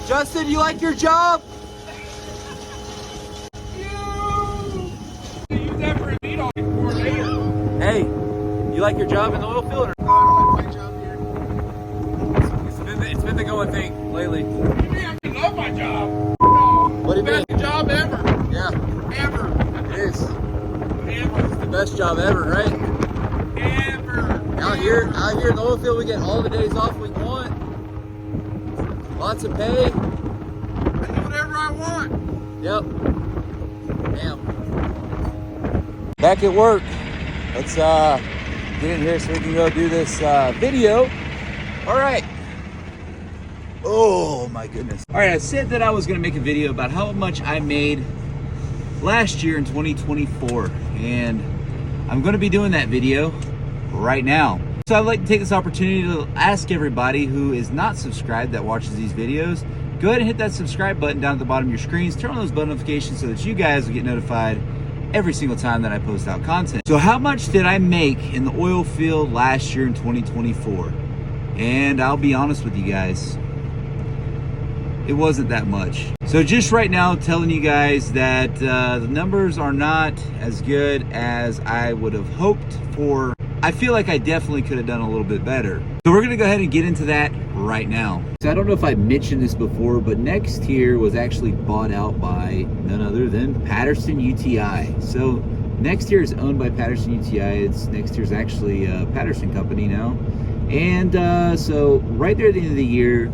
Justin, you like your job? Use that for a meat on before later. Hey, you like your job in the oil field? Or? I don't like my job here. It's been the going thing lately. You mean I love my job? No. What do you mean? Best job ever. Yeah, Ever. it is. Ever. It's the best job ever, right? Ever. Out here in the oil field, we get all the days off we want. Lots of pay. I do whatever I want. Yep. Damn. Back at work. Let's get in here so we can go do this video. All right. Oh my goodness. All right, I said that I was gonna make a video about how much I made last year in 2024, and I'm gonna be doing that video right now. So I'd like to take this opportunity to ask everybody who is not subscribed that watches these videos, go ahead and hit that subscribe button down at the bottom of your screens, turn on those bell notifications so that you guys will get notified every single time that I post out content. So how much did I make in the oil field last year in 2024? And I'll be honest with you guys, it wasn't that much. So just right now telling you guys that the numbers are not as good as I would have hoped for. I feel like I definitely could have done a little bit better. So we're gonna go ahead and get into that right now. So I don't know if I mentioned this before, but Nextier was actually bought out by none other than Patterson UTI. So Nextier is owned by Patterson UTI. Nextier's actually a Patterson company now. And so right there at the end of the year,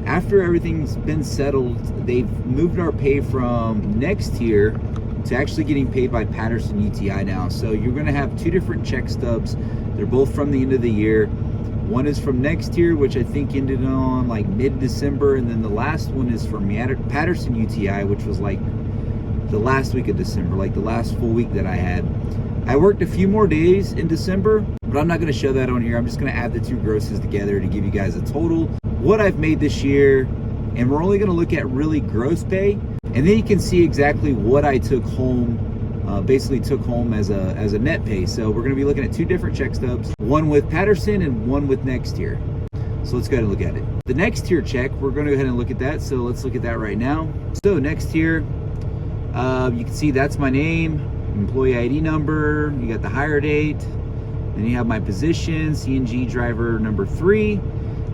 after everything's been settled, they've moved our pay from Nextier to actually getting paid by Patterson UTI now. So you're gonna have two different check stubs. They're both from the end of the year. One is from Nextier, which I think ended on like mid-December, and then the last one is from Patterson UTI, which was like the last week of December, like the last full week that I had. I worked a few more days in December, but I'm not gonna show that on here. I'm just gonna add the two grosses together to give you guys a total, what I've made this year, and we're only gonna look at really gross pay, and then you can see exactly what I took home, basically took home as a net pay. So we're gonna be looking at two different check stubs, one with Patterson and one with Nextier. So let's go ahead and look at it. The Nextier check, we're gonna go ahead and look at that. So let's look at that right now. So Nextier, you can see that's my name, employee ID number, you got the hire date, then you have my position, CNG driver number 3,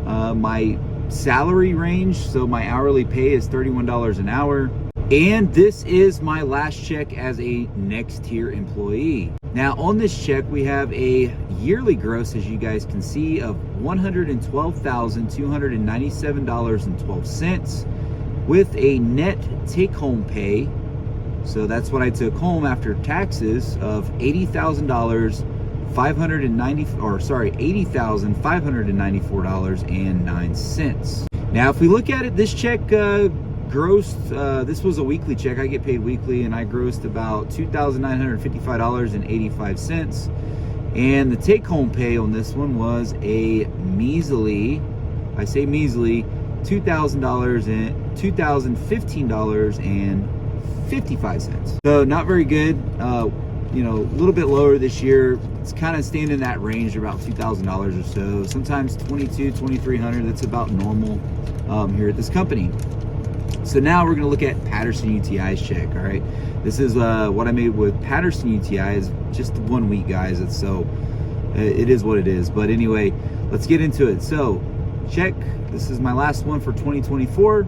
my salary range, so my hourly pay is $31 an hour, and this is my last check as a Nextier employee. Now on this check we have a yearly gross, as you guys can see, of $112,297.12 with a net take-home pay, so that's what I took home after taxes, of $80,594.09. Now if we look at it, this check grossed, this was a weekly check. I get paid weekly, and I grossed about $2,955.85. And the take-home pay on this one was a measly, I say measly, $2,015.55. So not very good. You know, a little bit lower this year. It's kind of staying in that range, about $2,000 or so. Sometimes $2,200, $2,300. That's about normal here at this company. So now we're gonna look at Patterson UTI's check. All right, this is what I made with Patterson UTI. Is just 1 week, guys. It's so it is what it is. But anyway, let's get into it. So check. This is my last one for 2024.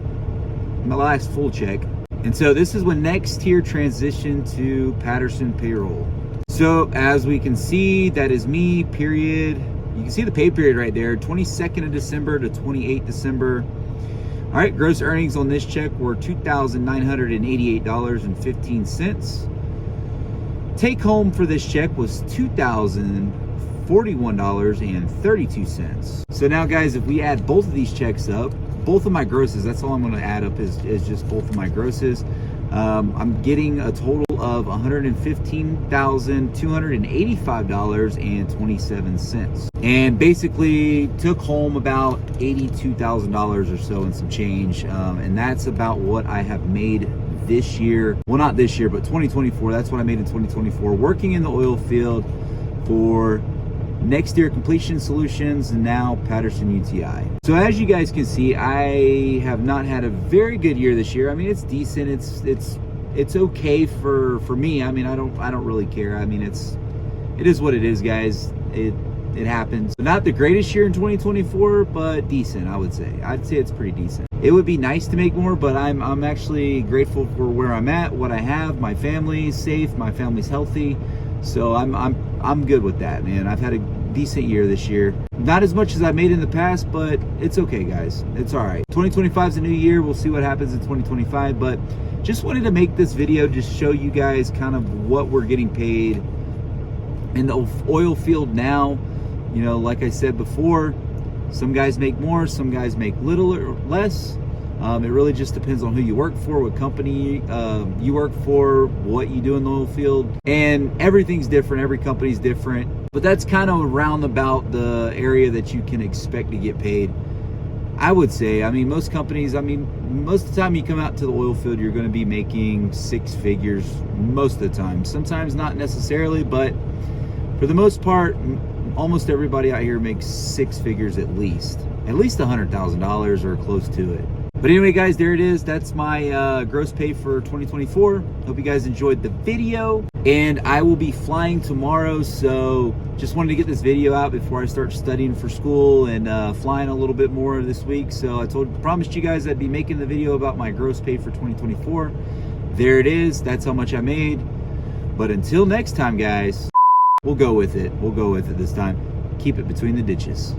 My last full check. And so this is when Nextier transitioned to Patterson payroll. So as we can see, that is me, period. You can see the pay period right there, 22nd of December to 28th December. All right, gross earnings on this check were $2,988.15. Take home for this check was $2,041.32. So now guys, if we add both of these checks up, both of my grosses, that's all I'm gonna add up is just both of my grosses. I'm getting a total of $115,285.27, and basically took home about $82,000 or so and some change, and that's about what I have made this year. Well, not this year, but 2024. That's what I made in 2024, working in the oil field for Nextier Completion Solutions, and now Patterson UTI. So as you guys can see, I have not had a very good year this year. I mean, it's decent. It's okay for me. I mean, I don't really care. I mean, it is what it is, guys. It happens. Not the greatest year in 2024, but decent, I would say. I'd say it's pretty decent. It would be nice to make more, but I'm actually grateful for where I'm at, what I have. My family's safe, my family's healthy. So I'm good with that, man. I've had a decent year this year. Not as much as I made in the past, but it's okay, guys. It's all right. 2025 is a new year. We'll see what happens in 2025, but just wanted to make this video, just show you guys kind of what we're getting paid in the oil field now. You know, like I said before, some guys make more, some guys make little or less. It really just depends on who you work for, what company you work for, what you do in the oil field, and everything's different. Every company's different, but that's kind of around about the area that you can expect to get paid, I would say. I mean, most companies, most of the time you come out to the oil field, you're going to be making six figures most of the time. Sometimes not necessarily, but for the most part, almost everybody out here makes six figures at least $100,000 or close to it. But anyway, guys, there it is. That's my gross pay for 2024. Hope you guys enjoyed the video, and I will be flying tomorrow, so just wanted to get this video out before I start studying for school and flying a little bit more this week. So I promised you guys I'd be making the video about my gross pay for 2024. There it is. That's how much I made. But until next time, guys, we'll go with it. We'll go with it this time. Keep it between the ditches.